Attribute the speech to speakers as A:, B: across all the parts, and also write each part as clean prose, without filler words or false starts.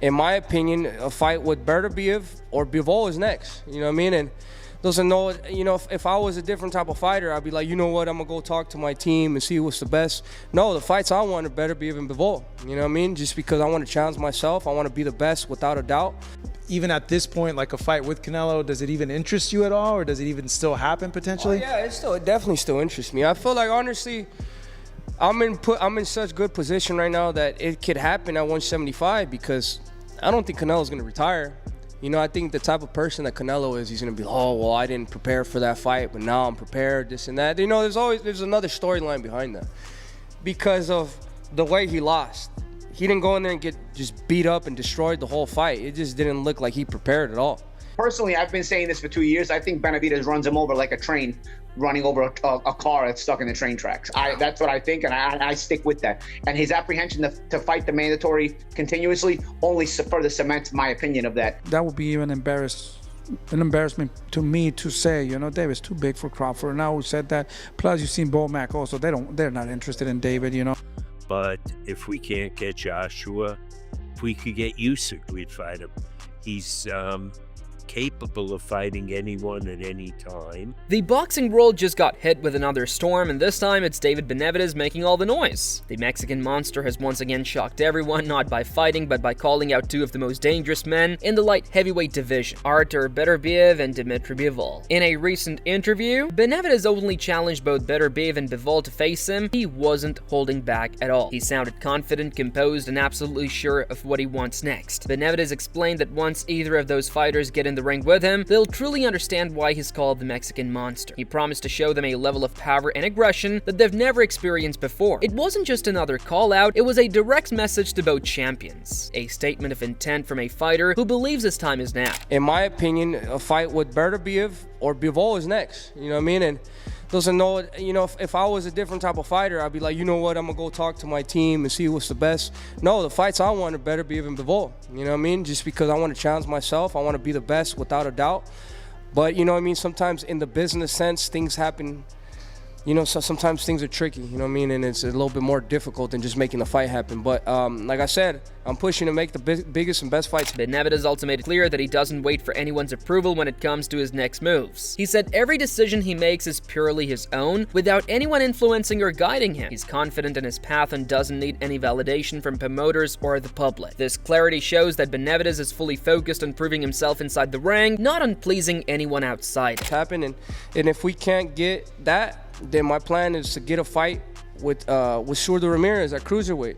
A: in my opinion, a fight with Beterbiev or Bivol is next. You know what I mean? And doesn't know, you know, if I was a different type of fighter, I'd be like, you know what, I'm going to go talk to my team and see what's the best. No, the fights I want are Beterbiev and Bivol. You know what I mean? Just because I want to challenge myself. I want to be the best without a doubt.
B: Even at this point, like a fight with Canelo, does it even interest you at all, or does it even still happen potentially?
A: Oh, yeah, it definitely still interests me. I feel like, honestly, I'm in such good position right now that it could happen at 175 because I don't think Canelo's going to retire. You know, I think the type of person that Canelo is, he's going to be, oh, well, I didn't prepare for that fight, but now I'm prepared, this and that. You know, there's another storyline behind that because of the way he lost. He didn't go in there and get just beat up and destroyed the whole fight. It just didn't look like he prepared at all.
C: Personally, I've been saying this for 2 years. I think Benavidez runs him over like a train running over a car that's stuck in the train tracks. That's what I think, and I stick with that. And his apprehension to fight the mandatory continuously only further cements my opinion of that.
D: That would be even an embarrassment to me to say, you know, David's too big for Crawford. Now who said that? Plus, you've seen Bo Mack also. They're not interested in David, you know.
E: But if we can't get Joshua, if we could get Usyk, we'd fight him. He's capable of fighting anyone at any time.
F: The boxing world just got hit with another storm, and this time it's David Benavidez making all the noise. The Mexican monster has once again shocked everyone, not by fighting, but by calling out two of the most dangerous men in the light heavyweight division, Artur Beterbiev and Bivol. In a recent interview, Benavidez openly challenged both Beterbiev and Bivol to face him. He wasn't holding back at all. He sounded confident, composed, and absolutely sure of what he wants next. Benavidez explained that once either of those fighters get in the ring with him, they'll truly understand why he's called the Mexican monster. He promised to show them a level of power and aggression that they've never experienced before. It wasn't just another call-out, it was a direct message to both champions. A statement of intent from a fighter who believes his time is now.
A: In my opinion, a fight with Beterbiev or Bivol is next. You know what I mean? And doesn't know, you know, if I was a different type of fighter, I'd be like, you know what, I'm going to go talk to my team and see what's the best. No, the fights I want are Beterbiev and Bivol. You know what I mean? Just because I want to challenge myself. I want to be the best without a doubt. But, you know what I mean, sometimes in the business sense, things happen. You know, so sometimes things are tricky, you know what I mean? And it's a little bit more difficult than just making the fight happen. But like I said, I'm pushing to make the biggest and best fights.
F: Benavidez also made it clear that he doesn't wait for anyone's approval when it comes to his next moves. He said every decision he makes is purely his own, without anyone influencing or guiding him. He's confident in his path and doesn't need any validation from promoters or the public. This clarity shows that Benavidez is fully focused on proving himself inside the ring, not on pleasing anyone outside.
A: And if we can't get that, then my plan is to get a fight with Surdo Ramirez at cruiserweight.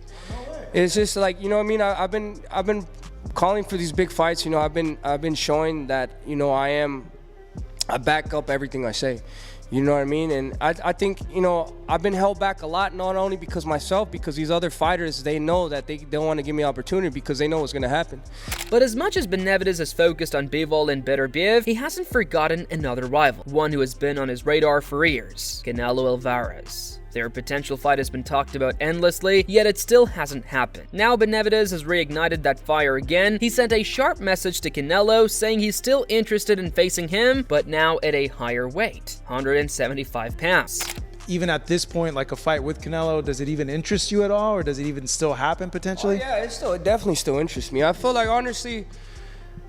A: It's just like, you know what I mean? I've been calling for these big fights. You know, I've been showing that, you know, I back up everything I say. You know what I mean? And I think, you know, I've been held back a lot, not only because these other fighters, they know that they don't want to give me opportunity because they know what's going to happen.
F: But as much as Benavidez is focused on Bivol and Beterbiev, he hasn't forgotten another rival, one who has been on his radar for years, Canelo Alvarez. Their potential fight has been talked about endlessly, yet it still hasn't happened. Now Benavidez has reignited that fire again. He sent a sharp message to Canelo saying he's still interested in facing him, but now at a higher weight, 175 pounds.
B: Even at this point, like a fight with Canelo, does it even interest you at all, or does it even still happen potentially?
A: Oh, yeah, it definitely still interests me. I feel like, honestly,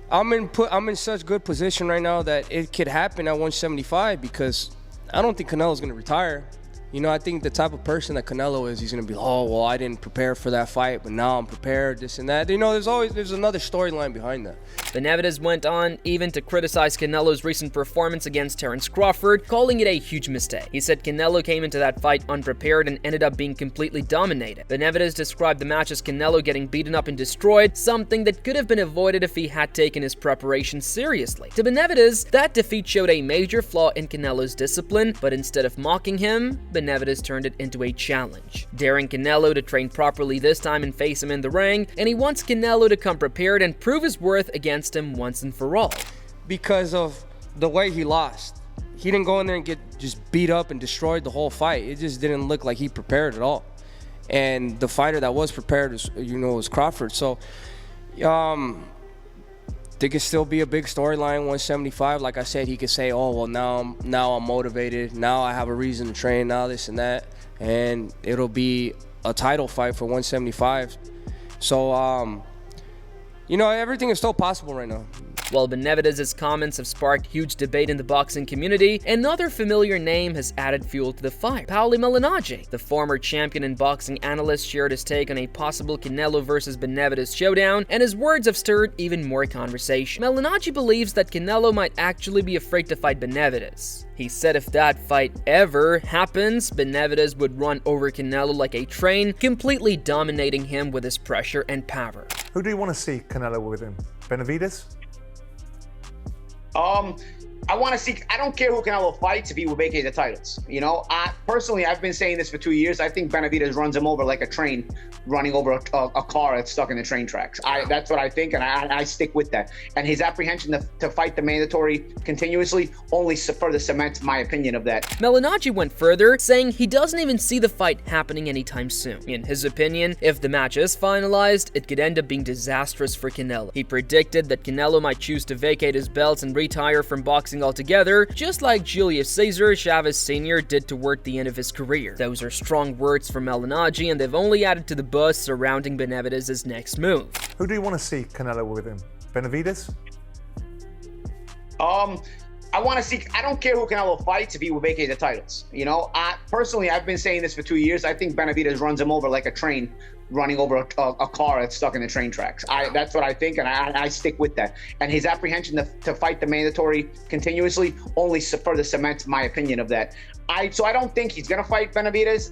A: I'm in such good position right now that it could happen at 175 because I don't think Canelo's going to retire. You know, I think the type of person that Canelo is, he's going to be, oh, well, I didn't prepare for that fight, but now I'm prepared, this and that. You know, there's another storyline behind that.
F: Benavidez went on even to criticize Canelo's recent performance against Terence Crawford, calling it a huge mistake. He said Canelo came into that fight unprepared and ended up being completely dominated. Benavidez described the match as Canelo getting beaten up and destroyed, something that could have been avoided if he had taken his preparation seriously. To Benavidez, that defeat showed a major flaw in Canelo's discipline, but instead of mocking him, Benavidez turned it into a challenge, daring Canelo to train properly this time and face him in the ring, and he wants Canelo to come prepared and prove his worth against him once and for all.
A: Because of the way he lost. He didn't go in there and get just beat up and destroyed the whole fight. It just didn't look like he prepared at all. And the fighter that was prepared, was Crawford. So, there could still be a big storyline, 175. Like I said, he could say, oh, well, now I'm motivated. Now I have a reason to train, now this and that. And it'll be a title fight for 175. So, you know, everything is still possible right now.
F: While Benavidez's comments have sparked huge debate in the boxing community, another familiar name has added fuel to the fire. Paulie Malignaggi, the former champion and boxing analyst, shared his take on a possible Canelo versus Benavidez showdown, and his words have stirred even more conversation. Malignaggi believes that Canelo might actually be afraid to fight Benavidez. He said if that fight ever happens, Benavidez would run over Canelo like a train, completely dominating him with his pressure and power.
G: Who do you want to see Canelo with him? Benavidez?
C: I want to see. I don't care who Canelo fights if he will vacate the titles. You know, personally, I've been saying this for 2 years. I think Benavidez runs him over like a train running over a car that's stuck in the train tracks. That's what I think, and I stick with that. And his apprehension to fight the mandatory continuously only further cements my opinion of that.
F: Malignaggi went further, saying he doesn't even see the fight happening anytime soon. In his opinion, if the match is finalized, it could end up being disastrous for Canelo. He predicted that Canelo might choose to vacate his belts and retire from boxing altogether, just like Julius Caesar Chavez Sr. did toward the end of his career. Those are strong words from Malignaggi, and they've only added to the buzz surrounding Benavidez's next move.
G: Who do you want to see Canelo with him? Benavidez?
C: I want to see. I don't care who Canelo fights if he will vacate the titles. You know, personally, I've been saying this for 2 years. I think Benavidez runs him over like a train running over a car that's stuck in the train tracks. That's what I think, and I stick with that. And his apprehension to fight the mandatory continuously only further cements my opinion of that. So I don't think he's gonna fight Benavidez.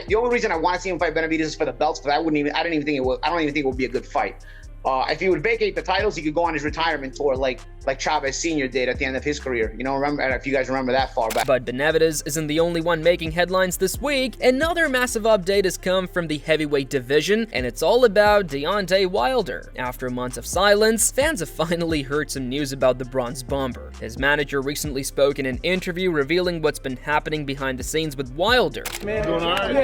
C: The only reason I want to see him fight Benavidez is for the belts, because I don't even think it would be a good fight. If he would vacate the titles, he could go on his retirement tour like Chavez Sr. did at the end of his career. You know, remember, if you guys remember that far back.
F: But Benavidez isn't the only one making headlines this week. Another massive update has come from the heavyweight division, and it's all about Deontay Wilder. After months of silence, fans have finally heard some news about the Bronze Bomber. His manager recently spoke in an interview revealing what's been happening behind the scenes with Wilder.
H: Doing all right?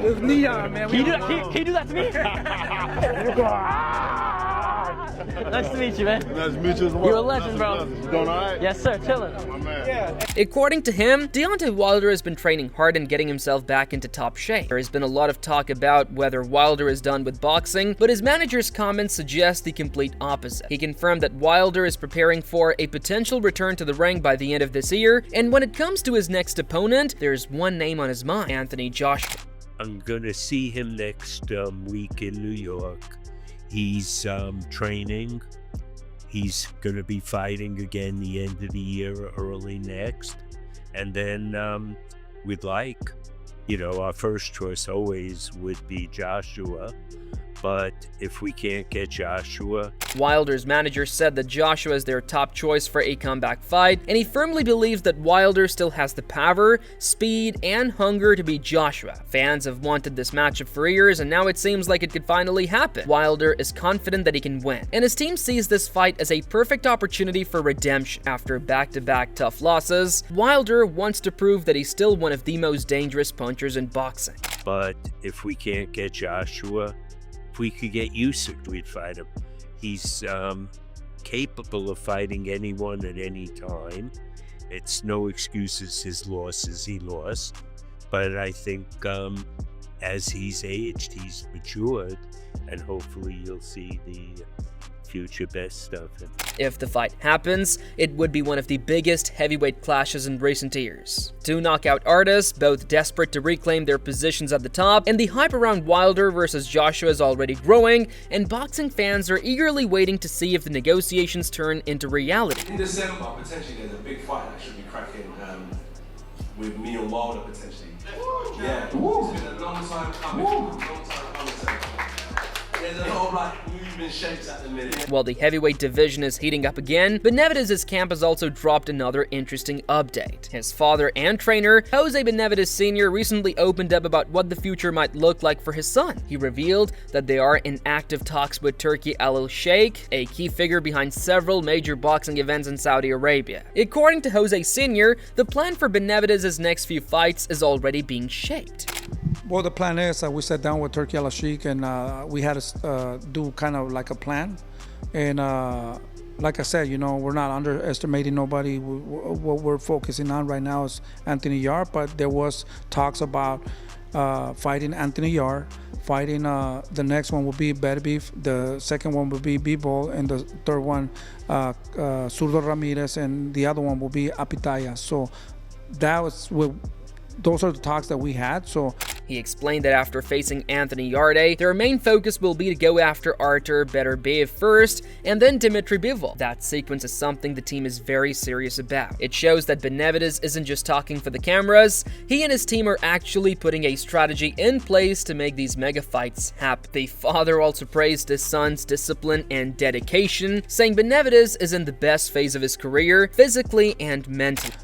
D: It's Neon, man.
H: Can you do that to me? Nice to meet you, man.
I: Nice to meet you as well.
H: You're a legend, bro.
I: You doing all right?
H: Yes, sir. Chilling.
I: My man.
F: According to him, Deontay Wilder has been training hard and getting himself back into top shape. There has been a lot of talk about whether Wilder is done with boxing, but his manager's comments suggest the complete opposite. He confirmed that Wilder is preparing for a potential return to the ring by the end of this year, and when it comes to his next opponent, there's one name on his mind: Anthony Joshua.
E: I'm gonna see him next week in New York. He's training. He's gonna be fighting again the end of the year, early next. And then we'd like, you know, our first choice always would be Joshua. But if we can't get Joshua...
F: Wilder's manager said that Joshua is their top choice for a comeback fight, and he firmly believes that Wilder still has the power, speed, and hunger to beat Joshua. Fans have wanted this matchup for years, and now it seems like it could finally happen. Wilder is confident that he can win, and his team sees this fight as a perfect opportunity for redemption. After back-to-back tough losses, Wilder wants to prove that he's still one of the most dangerous punchers in boxing.
E: But if we can't get Joshua... If we could get Usyk, we'd fight him. He's capable of fighting anyone at any time. It's no excuses his losses he lost. But I think as he's aged, he's matured, and hopefully you'll see the future best of him.
F: If the fight happens, it would be one of the biggest heavyweight clashes in recent years. Two knockout artists, both desperate to reclaim their positions at the top, and the hype around Wilder versus Joshua is already growing, and boxing fans are eagerly waiting to see if the negotiations turn into reality.
J: In December, potentially there's a big fight that should be cracking with me and Wilder potentially. Yeah, it's been a long time coming. There's a lot of like moving shapes at the minute.
F: While the heavyweight division is heating up again, Benavidez's camp has also dropped another interesting update. His father and trainer, Jose Benavidez Sr., recently opened up about what the future might look like for his son. He revealed that they are in active talks with Turki Al Sheikh, a key figure behind several major boxing events in Saudi Arabia. According to Jose Sr., the plan for Benavidez's next few fights is already being shaped.
D: Well, the plan is we sat down with Turki Al Sheikh and we had to do kind of like a plan. And like I said, you know, we're not underestimating nobody. What we're focusing on right now is Anthony Yarde, but there was talks about fighting Anthony Yarde. Fighting the next one will be Beterbiev, the second one will be Bivol, and the third one Zurdo Ramirez, and the other one will be Apitaya. So those are the talks that we had. So
F: he explained that after facing Anthony Yarde, their main focus will be to go after Artur Beterbiev first, and then Dmitry Bivol. That sequence is something the team is very serious about. It shows that Benavidez isn't just talking for the cameras, he and his team are actually putting a strategy in place to make these mega fights happen. The father also praised his son's discipline and dedication, saying Benavidez is in the best phase of his career, physically and mentally.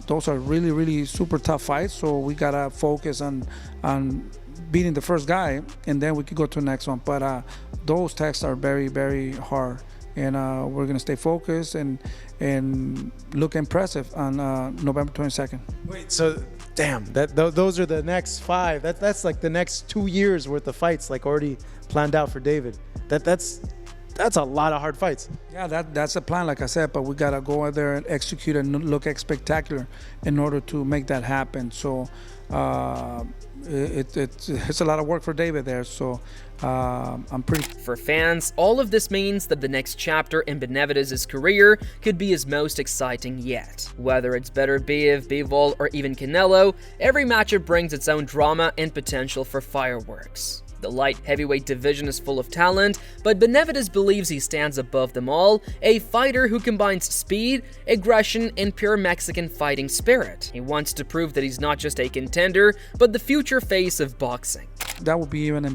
D: Those are really, really super tough fights, so we gotta focus on beating the first guy, and then we could go to the next one. But those tests are very, very hard, and we're gonna stay focused and look impressive on November 22nd.
B: Wait, so damn, those are the next 5. That's like the next 2 years worth of fights, like already planned out for David. That's a lot of hard fights.
D: Yeah, that's the plan, like I said, but we gotta go out there and execute and look spectacular in order to make that happen. So it's a lot of work for David there. So I'm pretty.
F: For fans, all of this means that the next chapter in Benavidez's career could be his most exciting yet. Whether it's Beterbiev, Bivol, or even Canelo, every matchup brings its own drama and potential for fireworks. The light heavyweight division is full of talent, but Benavidez believes he stands above them all, a fighter who combines speed, aggression, and pure Mexican fighting spirit. He wants to prove that he's not just a contender, but the future face of boxing.
D: That would be even an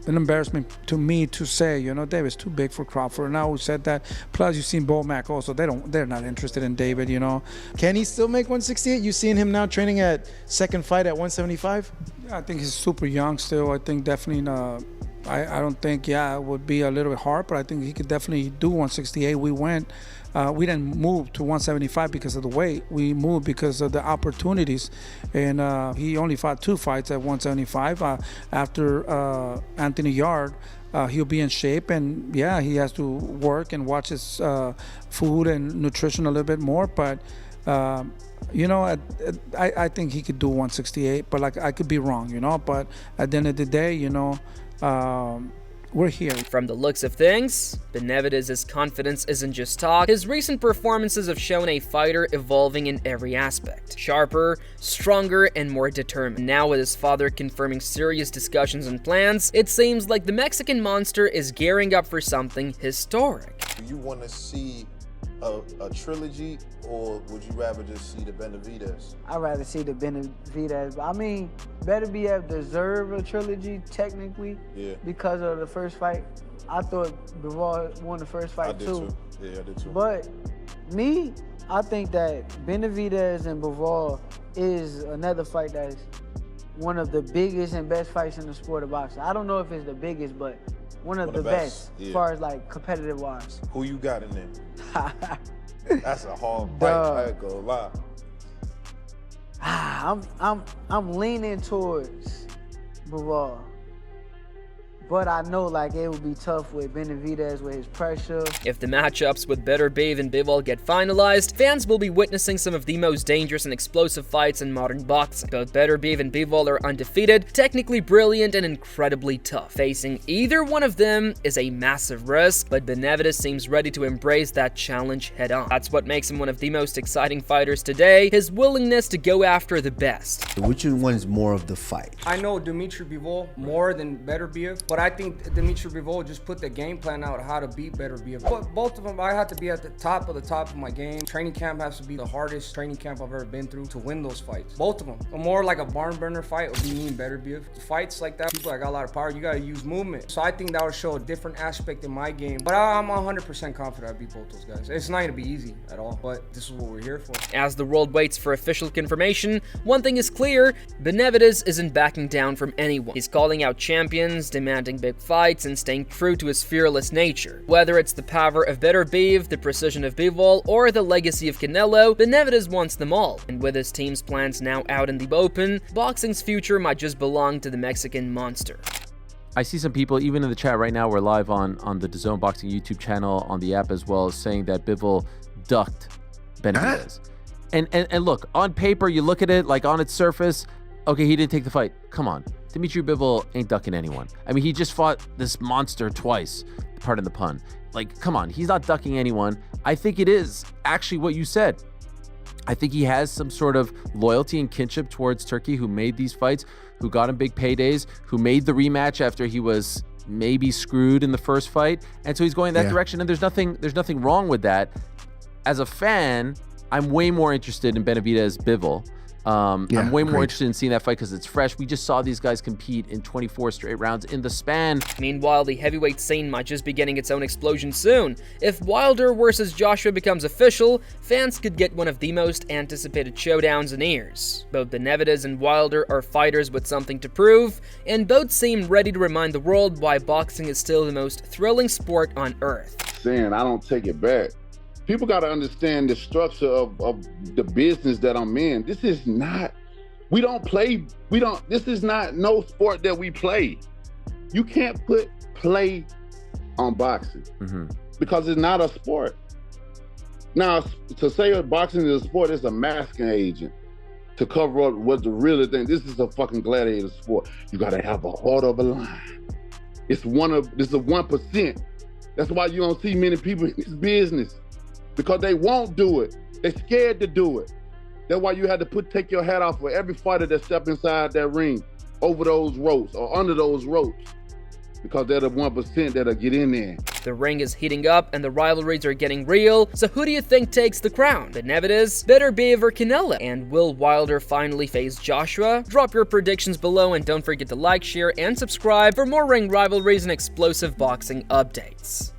D: embarrassment to me to say, David's too big for Crawford. Now we said that. Plus, you've seen Mac also. They're not interested in David.
B: Can he still make 168? You seeing him now training at second fight at 175?
D: Yeah, I think he's super young still. I think definitely. I don't think it would be a little bit hard, but I think he could definitely do 168. We didn't move to 175 because of the weight. We moved because of the opportunities, and he only fought 2 fights at 175. After Anthony Yarde, he'll be in shape, and he has to work and watch his food and nutrition a little bit more. But I think he could do 168, but I could be wrong, But at the end of the day, we're here.
F: From the looks of things, Benavidez's confidence isn't just talk. His recent performances have shown a fighter evolving in every aspect. Sharper, stronger, and more determined. Now with his father confirming serious discussions and plans, it seems like the Mexican monster is gearing up for something historic.
I: Do you want to see a trilogy, or would you rather just see the Benavidez?
K: I'd rather see the Benavidez. I mean, Beterbiev deserved a trilogy technically because of the first fight. I thought Bivol won the first fight too.
I: Yeah, I did too.
K: But me, I think that Benavidez and Bivol is another fight that's one of the biggest and best fights in the sport of boxing. I don't know if it's the biggest, but one of the best as far as like competitive wise.
I: Who you got in there? That's a hard fight. I ain't gonna lie.
K: I'm leaning towards Bivol. But I know it would be tough with Benavidez with his pressure.
F: If the matchups with Beterbiev and Bivol get finalized, fans will be witnessing some of the most dangerous and explosive fights in modern boxing. Both Beterbiev and Bivol are undefeated, technically brilliant, and incredibly tough. Facing either one of them is a massive risk, but Benavidez seems ready to embrace that challenge head-on. That's what makes him one of the most exciting fighters today, his willingness to go after the best.
L: Which one's more of the fight?
A: I know Dmitry Bivol more than Beterbiev, but I think Dmitry Bivol just put the game plan out how to beat Beterbiev. But both of them, I had to be at the top of my game. Training camp has to be the hardest training camp I've ever been through to win those fights. Both of them. A more like a barn burner fight would be me and Beterbiev. Fights like that, people that got a lot of power, you gotta use movement. So I think that would show a different aspect in my game. But I'm 100% confident I beat both those guys. It's not gonna be easy at all, but this is what we're here for.
F: As the world waits for official confirmation, one thing is clear: Benavidez isn't backing down from anyone. He's calling out champions, demanding big fights, and staying true to his fearless nature. Whether it's the power of Beterbiev, the precision of Bivol, or the legacy of Canelo, Benavidez wants them all. And with his team's plans now out in the open, boxing's future might just belong to the Mexican monster.
M: I see some people, even in the chat right now, we're live on the DAZN Boxing YouTube channel, on the app as well, saying that Bivol ducked Benavidez. And look, on paper, you look at it, on its surface, Okay, he didn't take the fight. Come on. Demetri Bivol ain't ducking anyone. I mean, he just fought this monster twice. Pardon the pun. Like, come on. He's not ducking anyone. I think it is actually what you said. I think he has some sort of loyalty and kinship towards Turki, who made these fights, who got him big paydays, who made the rematch after he was maybe screwed in the first fight. And so he's going that direction, and there's nothing wrong with that. As a fan, I'm way more interested in Benavidez Bivol. I'm way more interested in seeing that fight because it's fresh. We just saw these guys compete in 24 straight rounds in the span.
F: Meanwhile, the heavyweight scene might just be getting its own explosion soon. If Wilder versus Joshua becomes official, fans could get one of the most anticipated showdowns in years. Both Benavidez and Wilder are fighters with something to prove, and both seem ready to remind the world why boxing is still the most thrilling sport on earth.
N: Saying I don't take it back. People got to understand the structure of the business that I'm in. This is not, this is not no sport that we play. You can't put play on boxing because it's not a sport. Now, to say boxing is a sport is a masking agent to cover up what the real thing. This is a fucking gladiator sport. You got to have a heart of a lion. This is a 1%. That's why you don't see many people in this business. Because they won't do it. They're scared to do it. That's why you had to take your hat off for every fighter that step inside that ring, over those ropes or under those ropes. Because they're the 1% that'll get in there.
F: The ring is heating up and the rivalries are getting real, so who do you think takes the crown? Benavidez, Beterbiev, or Canelo? And will Wilder finally face Joshua? Drop your predictions below and don't forget to like, share, and subscribe for more ring rivalries and explosive boxing updates.